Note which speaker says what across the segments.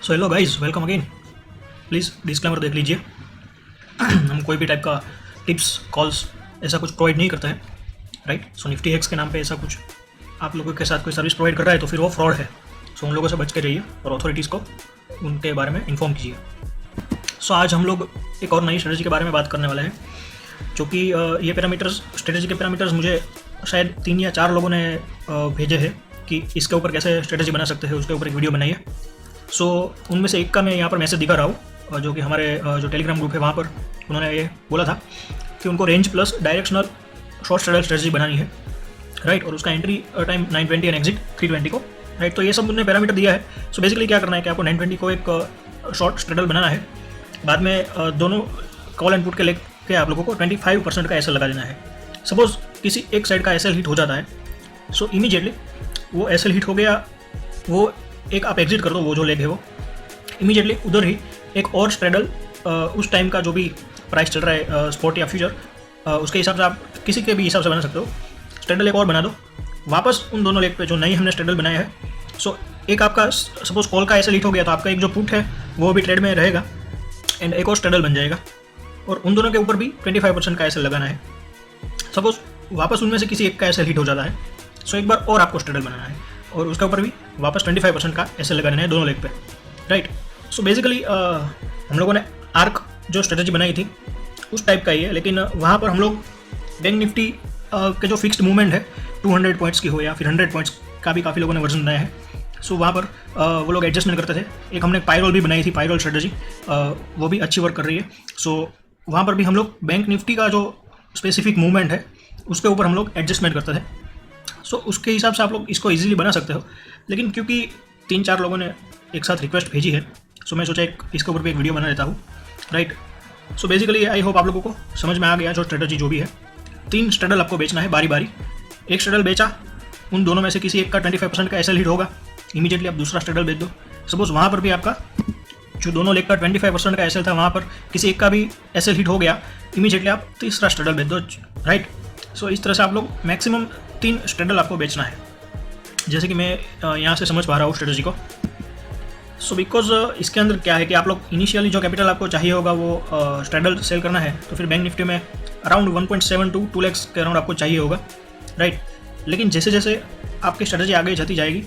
Speaker 1: So hello guys, welcome again. Please disclaimer देख लीजिए। हम कोई भी टाइप का टिप्स कॉल्स ऐसा कुछ प्रोवाइड नहीं करता है, राइट। सो निफ्टी हैक्स के नाम पे ऐसा कुछ आप लोगों के साथ कोई सर्विस प्रोवाइड कर रहा है तो फिर वो फ्रॉड है। सो उन लोगों से बच के रहिए और अथॉरिटीज़ को उनके बारे में इन्फॉर्म कीजिए। सो आज हम लोग एक और नई स्ट्रेटजी के बारे में बात करने वाले हैं, जो कि ये पैरामीटर्स, स्ट्रेटजी के पैरामीटर्स मुझे शायद 3 या 4 लोगों ने भेजे हैं कि इसके ऊपर कैसे स्ट्रेटजी बना सकते हैं, उसके ऊपर एक वीडियो बनाई है। सो उनमें से एक का मैं यहाँ पर मैसेज दिखा रहा हूँ, जो कि हमारे जो टेलीग्राम ग्रुप है वहाँ पर उन्होंने ये बोला था कि उनको range plus directional short straddle strategy बनानी है, राइट। और उसका एंट्री टाइम 920 एंड एग्जिट 320 को, राइट। तो ये सब उन्होंने पैरामीटर दिया है। सो बेसिकली क्या करना है कि आपको 920 को एक शॉर्ट स्ट्रेडल बनाना है, बाद में दोनों कॉल एंड पुट के लेके आप लोगों को 25% का एसएल लगा देना है। सपोज किसी एक साइड का एसएल हिट हो जाता है, सो इमीडिएटली वो एसएल हिट हो गया, वो एक आप एग्जिट कर दो, वो जो लेग है वो इमीडिएटली उधर ही एक और स्ट्रेडल उस टाइम का जो भी प्राइस चल रहा है स्पॉट या फ्यूचर, उसके हिसाब से आप किसी के भी हिसाब से बना सकते हो। स्ट्रेडल एक और बना दो वापस उन दोनों लेग पे जो नई हमने स्ट्रेडल बनाया है। सो एक आपका सपोज कॉल का एसएल हिट हो गया तो आपका एक जो पुट है वो भी ट्रेड में रहेगा एंड एक और स्ट्रेडल बन जाएगा, और उन दोनों के ऊपर भी 25% का एसएल लगाना है। सपोज वापस उनमें से किसी एक का एसएल हिट हो जाता है, सो एक बार और आपको स्ट्रेडल बनाना है और उसके ऊपर भी वापस 25% का एसएल लगाना है दोनों लेग पे, राइट। सो बेसिकली हम लोगों ने आर्क जो स्ट्रेटजी बनाई थी उस टाइप का ही है, लेकिन वहाँ पर हम लोग बैंक निफ्टी के जो फिक्स्ड मूवमेंट है 200 पॉइंट्स की हो या फिर 100 पॉइंट्स का भी काफ़ी लोगों ने वर्जन बनाया है। सो वहाँ पर वो लोग एडजस्टमेंट करते थे। एक हमने पायरोल भी बनाई थी, पायरोल स्ट्रेटजी, वो भी अच्छी वर्क कर रही है। सो वहाँ पर भी हम लोग बैंक निफ्टी का जो स्पेसिफिक मूवमेंट है उसके ऊपर हम लोग एडजस्टमेंट करते थे। सो उसके हिसाब से आप लोग इसको इजीली बना सकते हो, लेकिन क्योंकि 3-4 लोगों ने एक साथ रिक्वेस्ट भेजी है, सो मैं सोचा इसके ऊपर भी एक वीडियो बना लेता हूँ, right. So basically I hope आप लोगों को समझ में आ गया जो स्ट्रेटजी जो भी है। 3 स्ट्रेडल आपको बेचना है बारी बारी। एक स्ट्रेडल बेचा, उन दोनों में से किसी एक का 25% का एसएल हिट होगा, इमीडिएटली आप दूसरा स्ट्रेडल बेच दो। सपोज वहाँ पर भी आपका जो दोनों लेग का 25% का एसएल था, वहाँ पर किसी एक का भी एसएल हिट हो गया, इमीडिएटली आप तीसरा स्ट्रेडल बेच दो, राइट। सो इस तरह से आप लोग मैक्सिमम 3 स्ट्रेडल आपको बेचना है, जैसे कि मैं यहाँ से समझ पा रहा हूँ स्ट्रेटजी को। सो बिकॉज इसके अंदर क्या है कि आप लोग इनिशियली जो कैपिटल आपको चाहिए होगा वो स्ट्रेडल सेल करना है, तो फिर बैंक निफ्टी में अराउंड 1.7 to 2 lakhs के अराउंड आपको चाहिए होगा, राइट। लेकिन जैसे जैसे आपकी स्ट्रेटजी आगे जाती जाएगी,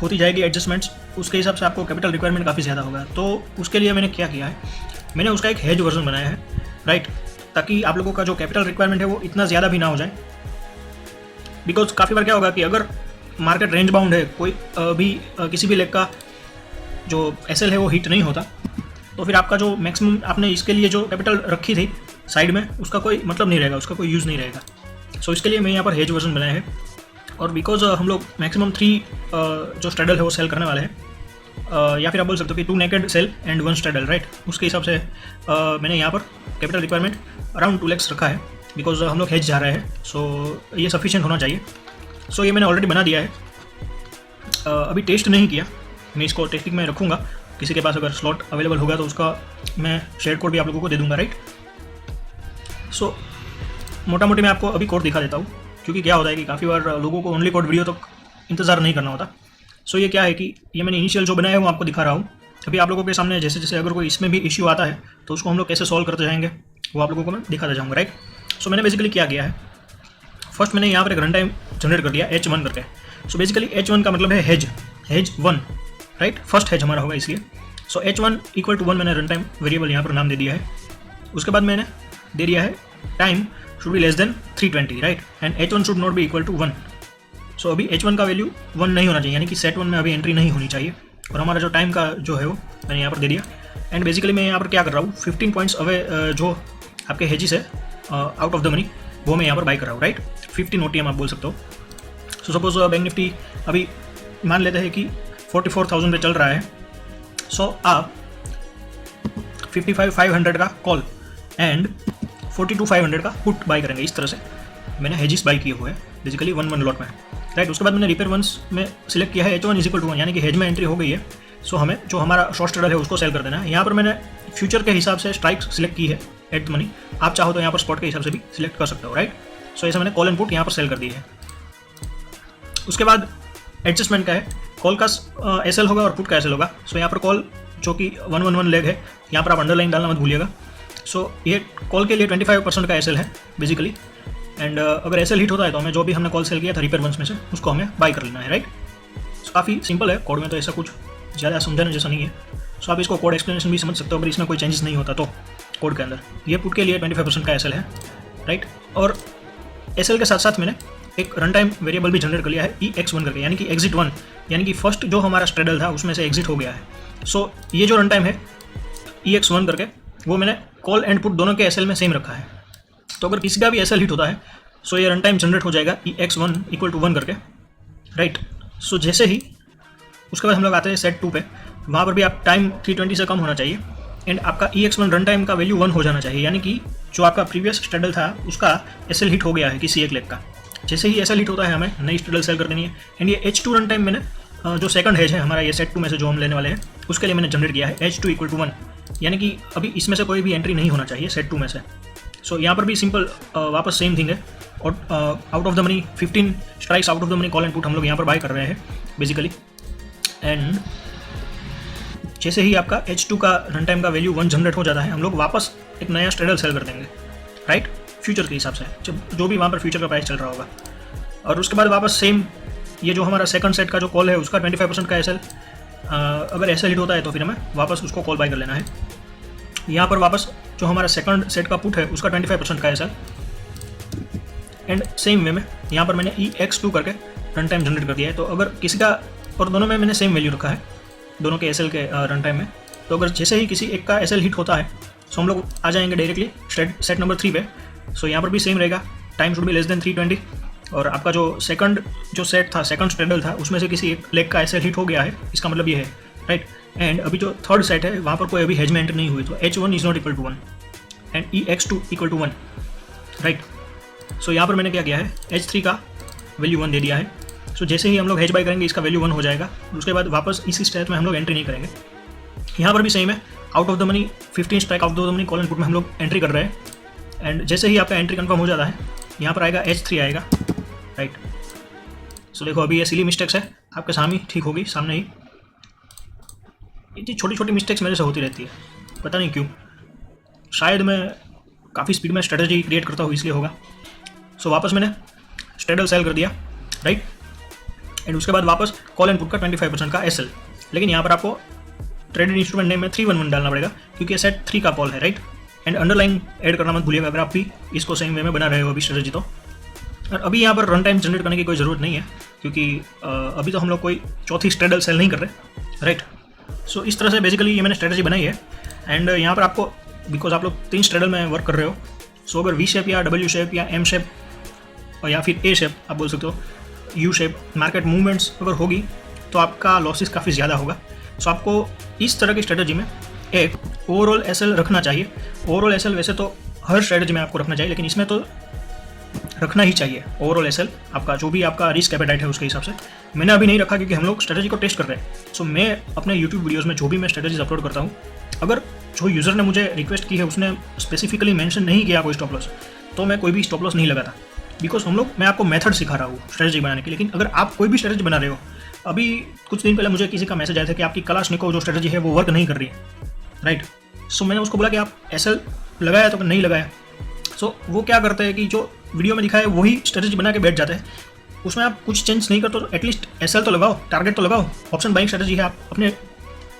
Speaker 1: होती जाएगी एडजस्टमेंट्स, उसके हिसाब से आपको कैपिटल रिक्वायरमेंट काफ़ी ज़्यादा होगा। तो उसके लिए मैंने क्या किया है, मैंने उसका एक हेज वर्जन बनाया है, राइट, ताकि आप लोगों का जो कैपिटल रिक्वायरमेंट है वो इतना ज़्यादा भी ना हो जाए। बिकॉज काफ़ी बार क्या होगा कि अगर मार्केट रेंज बाउंड है, कोई भी किसी भी लेग का जो एसएल है वो हिट नहीं होता, तो फिर आपका जो मैक्सिमम आपने इसके लिए जो कैपिटल रखी थी साइड में, उसका कोई मतलब नहीं रहेगा, उसका कोई यूज़ नहीं रहेगा। सो इसके लिए मैं यहाँ पर हेज वर्जन बनाया है। और बिकॉज हम लोग मैक्सिमम 3 जो स्ट्रेडल है वो सेल करने वाले हैं, या फिर आप बोल सकते हो कि 2 naked sell and 1 straddle, right. उसके हिसाब से मैंने यहाँ पर कैपिटल रिक्वायरमेंट अराउंड 2 lakhs रखा है, बिकॉज हम लोग हेज जा रहे हैं। सो ये सफिशिएंट होना चाहिए। सो ये मैंने ऑलरेडी बना दिया है, अभी टेस्ट नहीं किया, मैं इसको टेस्टिंग में रखूँगा। किसी के पास अगर स्लॉट अवेलेबल होगा तो उसका मैं शेयर कोड भी आप लोगों को दे दूँगा, राइट। सो मोटा मोटी मैं आपको अभी कोड दिखा देता हूँ, क्योंकि क्या होता है कि काफ़ी बार लोगों को ओनली कोड वीडियो तक इंतज़ार नहीं करना होता। सो ये क्या है कि ये मैंने इनिशियल जो बनाया है वो आपको दिखा रहा हूँ। अभी आप लोगों के सामने जैसे जैसे अगर कोई इसमें भी इश्यू आता है तो उसको हम लोग कैसे सॉल्व करते जाएंगे वो आप लोगों को मैं दिखाता जाऊँगा, राइट। सो मैंने बेसिकली क्या किया है, फर्स्ट मैंने यहाँ पर एक रन टाइम जनरेट कर दिया H1 करके। सो बेसिकली H1 का मतलब है हेज 1, राइट, फर्स्ट हेज हमारा होगा इसलिए। सो H1 = 1 मैंने रन टाइम वेरिएबल यहाँ पर नाम दे दिया है। उसके बाद मैंने दे दिया है time should be less than 320, right, and H1 should not be equal to 1। So अभी H1 का वैल्यू 1 नहीं होना चाहिए, यानी कि सेट 1 में अभी एंट्री नहीं होनी चाहिए। और हमारा जो टाइम का जो है वो मैंने यहाँ पर दे दिया। एंड बेसिकली मैं यहाँ पर क्या कर रहा हूँ, 15 पॉइंट्स अवे जो आपके हेजिस है आउट ऑफ द मनी, वो मैं यहाँ पर बाई कर रहा हूँ, राइट। 15 OTM आप बोल सकते हो। सो सपोज बैंक निफ्टी अभी मान लेते हैं कि 44,000 पे चल रहा है। सो आप 55,500 का कॉल एंड 42,500 का पुट बाई करेंगे। इस तरह से मैंने हेजिस बाई किए हुए हैं बेसिकली 1 लॉट में, राइट। उसके बाद मैंने रिपेयर वंस में सिलेक्ट किया है H1 = 1, यानी कि हेज में एंट्री हो गई है। सो हमें जो हमारा शॉर्ट स्ट्रेडल है उसको सेल कर देना है। यहाँ पर मैंने फ्यूचर के हिसाब से स्ट्राइक सिलेक्ट की है एट मनी, आप चाहो तो यहाँ पर स्पॉट के हिसाब से भी सिलेक्ट कर सकते हो, राइट। सो ऐसा मैंने कॉल एंड पुट यहाँ पर सेल कर दी है। उसके बाद एडजस्टमेंट का है, कॉल का एसएल होगा और पुट का एसएल होगा। सो यहाँ पर कॉल जो कि 111 लेग है, यहाँ पर आप अंडरलाइन डालना मत भूलिएगा। सो ये कॉल के लिए 25% का एसएल है बेसिकली। एंड अगर एसएल हिट होता है तो हमें जो भी हमने कॉल सेल किया था रिपेयर वंस में से उसको हमें बाई कर लेना है, राइट। सो काफ़ी सिंपल है, कोड में तो ऐसा कुछ ज़्यादा समझाने जैसा नहीं है। सो आप इसको कोड एक्सप्लेनेशन भी समझ सकते हो अगर इसमें कोई चेंजेस नहीं होता तो कोड के अंदर। ये पुट के लिए 25% का एसएल है, राइट। और एसएल के साथ साथ मैंने एक रन टाइम वेरिएबल भी जनरेट कर लिया है EX1 करके, यानी कि एग्जिट 1, यानी कि फर्स्ट जो हमारा स्ट्रेडल था उसमें से एग्जिट हो गया है। सो ये जो रन टाइम है EX1 करके, वो मैंने कॉल एंड पुट दोनों के एसएल में सेम रखा है। तो अगर किसी का भी एसएल हिट होता है सो ये रन टाइम जनरेट हो जाएगा EX1 = 1 करके, राइट। सो जैसे ही उसके बाद हम लोग आते हैं सेट 2 पे, वहाँ पर भी आप टाइम 320 से कम होना चाहिए एंड आपका EX1 रन टाइम का वैल्यू 1 हो जाना चाहिए, यानी कि जो आपका प्रीवियस स्ट्रेडल था उसका एसएल हिट हो गया है किसी एक लेग का। जैसे ही एसएल हिट होता है हमें नई स्ट्रेडल सेल कर देनी है। एंड ये H2 रन टाइम मैंने जो सेकंड हेज है हमारा ये सेट 2 में से जो हम लेने वाले हैं उसके लिए मैंने जनरेट किया है H2 = 1, यानी कि अभी इसमें से कोई भी एंट्री नहीं होना चाहिए सेट 2 में से। सो यहाँ पर भी सिंपल वापस सेम थिंग है। और out of the money 15 strikes out of the money call and put हम लोग यहाँ पर बाय कर रहे हैं बेसिकली। एंड जैसे ही आपका H2 का रन टाइम का वैल्यू 1 जनरेट हो जाता है हम लोग वापस एक नया स्ट्रेडल सेल कर देंगे, राइट, फ्यूचर के हिसाब से, जो भी वहाँ पर फ्यूचर का प्राइस चल रहा होगा। और उसके बाद वापस सेम ये जो हमारा सेकंड सेट का जो कॉल है उसका 25% का एसएल, अगर एसएल हिट होता है तो फिर हमें वापस उसको कॉल बाय कर लेना है। यहाँ पर वापस जो हमारा सेकंड सेट का पुट है उसका 25% का एसएल। एंड सेम वे में यहाँ पर मैंने EX2 करके रन टाइम जनरेट कर दिया है। तो अगर किसी का, और दोनों में मैंने सेम वैल्यू रखा है दोनों के एसएल के रन टाइम में, तो अगर जैसे ही किसी एक का एसएल हिट होता है सो हम लोग आ जाएंगे डायरेक्टली सेट नंबर 3 पे। सो यहाँ पर भी सेम रहेगा, time should be less than 320। और आपका जो सेकंड जो सेट था, सेकंड स्ट्रेडल था, उसमें से किसी एक लेग का एसएल हिट हो गया है, इसका मतलब ये है, राइट। एंड अभी जो थर्ड सेट है वहाँ पर कोई अभी हेज में एंटर नहीं हुई, तो H1 = 1 एंड EX2 = 1, राइट। सो यहाँ पर मैंने क्या किया है, H3 का वैल्यू 1 दे दिया है। सो जैसे ही हम लोग हेज बाय करेंगे इसका वैल्यू 1 हो जाएगा, उसके बाद वापस इसी स्टेज में हम लोग एंट्री नहीं करेंगे। यहाँ पर भी सेम है, out of the money 15 strike out of the money call and put में हम लोग एंट्री कर रहे हैं। एंड जैसे ही आपका एंट्री कंफर्म हो जाता है यहाँ पर आएगा H3 आएगा, राइट। सो देखो अभी ये सिली मिस्टेक्स है, आपके सामने ठीक होगी, सामने ही। इतनी छोटी छोटी मिस्टेक्स मेरे से होती रहती है, पता नहीं क्यों, शायद मैं काफ़ी स्पीड में स्ट्रेटजी क्रिएट करता हूँ इसलिए होगा। सो वापस मैंने स्ट्रेडल सेल कर दिया, राइट। एंड उसके बाद वापस कॉल एंड पुट का 25% का एसएल। लेकिन यहाँ पर आपको ट्रेडेड इंस्ट्रूमेंट नेम में 311 डालना पड़ेगा क्योंकि ये सेट 3 का कॉल है, राइट। एंड अंडरलाइन ऐड करना मत भूलिएगा अगर आप भी इसको सेम वे में बना रहे हो अभी स्ट्रेटजी तो। और अभी यहाँ पर रन टाइम जनरेट करने की कोई ज़रूरत नहीं है क्योंकि अभी तो हम लोग कोई चौथी स्ट्रेडल सेल नहीं कर रहे, राइट। सो इस तरह से बेसिकली ये मैंने स्ट्रेटजी बनाई है। एंड यहाँ पर आपको, बिकॉज आप लोग 3 स्ट्रेडल में वर्क कर रहे हो, सो अगर V शेप या W शेप या M शेप या फिर A शेप आप बोल सकते हो, U शेप मार्केट मूवमेंट्स अगर होगी तो आपका लॉसेस काफ़ी ज़्यादा होगा। सो आपको इस तरह की स्ट्रेटजी में एक ओवरऑल एसएल रखना चाहिए। ओवरऑल एसएल वैसे तो हर स्ट्रेटजी में आपको रखना चाहिए, लेकिन इसमें तो रखना ही चाहिए ओवरऑल एसएल, आपका जो भी आपका रिस्क एपेटाइट है उसके हिसाब से। मैंने अभी नहीं रखा क्योंकि हम लोग स्ट्रेटजी को टेस्ट कर रहे हैं। सो मैं अपने यूट्यूब वीडियोज़ में जो भी मैं स्ट्रेटजीज अपलोड करता हूँ, अगर जो यूज़र ने मुझे रिक्वेस्ट की है उसने स्पेसिफिकली मेंशन नहीं किया कोई स्टॉप लॉस, तो मैं कोई भी स्टॉप लॉस नहीं लगाता। बिकॉज हम लोग, मैं आपको मेथड सिखा रहा हूँ स्ट्रेटजी बनाने की। लेकिन अगर आप कोई भी स्ट्रेटजी बना रहे हो, अभी कुछ दिन पहले मुझे किसी का मैसेज आया था कि आपकी कलाशनिकोव जो स्ट्रेटजी है वो वर्क नहीं कर रही है, राइट। सो मैंने उसको बोला कि आप एसएल लगाया तो नहीं लगाया। सो वो क्या करते हैं कि जो वीडियो में दिखाया है वही स्ट्रेटजी बना के बैठ जाते हैं, उसमें आप कुछ चेंज नहीं करते, तो एटलीस्ट एसएल तो लगाओ, टारगेट तो लगाओ। ऑप्शन बाइंग स्ट्रेटजी है, आप अपने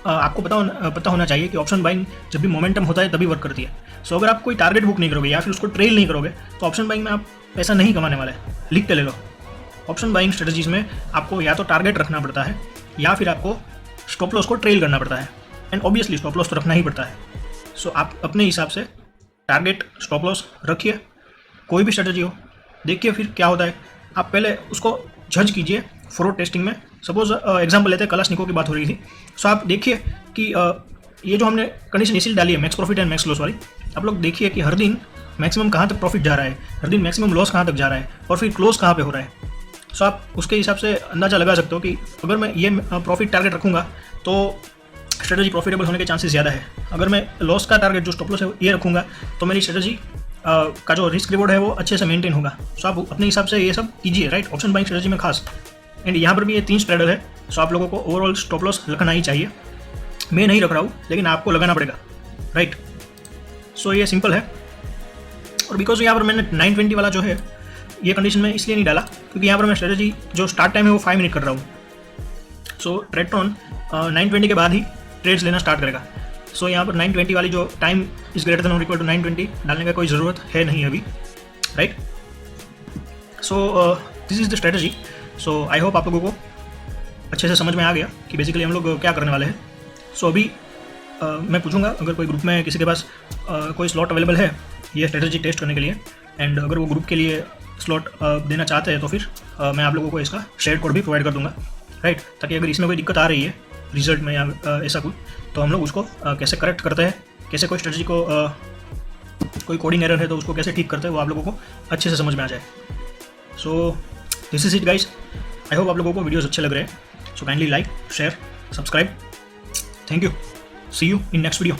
Speaker 1: आपको पता होना चाहिए कि ऑप्शन बाइंग जब भी मोमेंटम होता है तभी वर्क करती है। सो अगर आप कोई टारगेट बुक नहीं करोगे या फिर उसको ट्रेल नहीं करोगे तो ऑप्शन बाइंग में आप पैसा नहीं कमाने वाले। लिख के ले लो, ऑप्शन बाइंग स्ट्रेटजीज में आपको या तो टारगेट रखना पड़ता है या फिर आपको स्टॉप लॉस को ट्रेल करना पड़ता है। एंड ऑब्वियसली स्टॉप लॉस तो रखना ही पड़ता है। सो आप अपने हिसाब से टारगेट स्टॉप लॉस रखिए, कोई भी स्ट्रेटजी हो, देखिए फिर क्या होता है। आप पहले उसको जज कीजिए फॉरवर्ड टेस्टिंग में। सपोज एग्जांपल लेते हैं, कलाशनिकोव की बात हो रही थी। सो आप देखिए कि ये जो हमने कंडीशन इसीलिए डाली है max profit and max loss वाली, आप लोग देखिए कि हर दिन मैक्सिमम कहाँ तक प्रॉफिट जा रहा है, हर दिन मैक्सिमम लॉस कहाँ तक जा रहा है और फिर क्लोज कहाँ पे हो रहा है। सो आप उसके हिसाब से अंदाज़ा लगा सकते हो कि अगर मैं ये प्रॉफिट टारगेट रखूँगा तो स्ट्रेटजी प्रॉफिटेबल होने के चांसेस ज़्यादा है। अगर मैं लॉस का टारगेट जो स्टॉप लॉस है ये रखूँगा तो मेरी स्ट्रेटजी का जो रिस्क रिवॉर्ड है वो अच्छे से मेंटेन होगा। सो आप अपने हिसाब से ये सब कीजिए, राइट, ऑप्शन बाइंग स्ट्रेटजी में खास। एंड यहाँ पर भी ये 3 स्ट्रेडल है, सो आप लोगों को ओवरऑल स्टॉप लॉस रखना ही चाहिए। मैं नहीं रख रहा हूँ, लेकिन आपको लगाना पड़ेगा, राइट। सो ये सिंपल है। और बिकॉज यहाँ पर मैंने 920 वाला जो है ये कंडीशन में इसलिए नहीं डाला क्योंकि यहाँ पर मैं स्ट्रेटजी जो स्टार्ट टाइम है वो 5 मिनट कर रहा हूँ। सो ट्रेडट्रॉन 920 के बाद ही ट्रेड्स लेना स्टार्ट करेगा। सो यहाँ पर 920 वाली जो टाइम इज ग्रेटर देन और इक्वल टू 920 डालने का कोई ज़रूरत है नहीं अभी, right. So this is the strategy. So I hope आप लोगों को अच्छे से समझ में आ गया कि बेसिकली हम लोग क्या करने वाले हैं। सो अभी मैं पूछूंगा अगर कोई ग्रुप में किसी के पास कोई स्लॉट अवेलेबल है ये स्ट्रेटजी टेस्ट करने के लिए, एंड अगर वो ग्रुप के लिए स्लॉट देना चाहते हैं तो फिर मैं आप लोगों को इसका शेयर कोड भी प्रोवाइड कर दूंगा, राइट। ताकि अगर इसमें कोई दिक्कत आ रही है रिजल्ट में या ऐसा कुछ, तो हम लोग उसको कैसे करेक्ट करते हैं, कैसे कोई स्ट्रेटजी को कोई कोडिंग एरर है तो उसको कैसे ठीक करते हैं, वो आप लोगों को अच्छे से समझ में आ जाए। So this is it guys. I hope आप लोगों को वीडियोज़ अच्छे लग रहे हैं। So kindly like, share, subscribe. Thank you. See you in next video.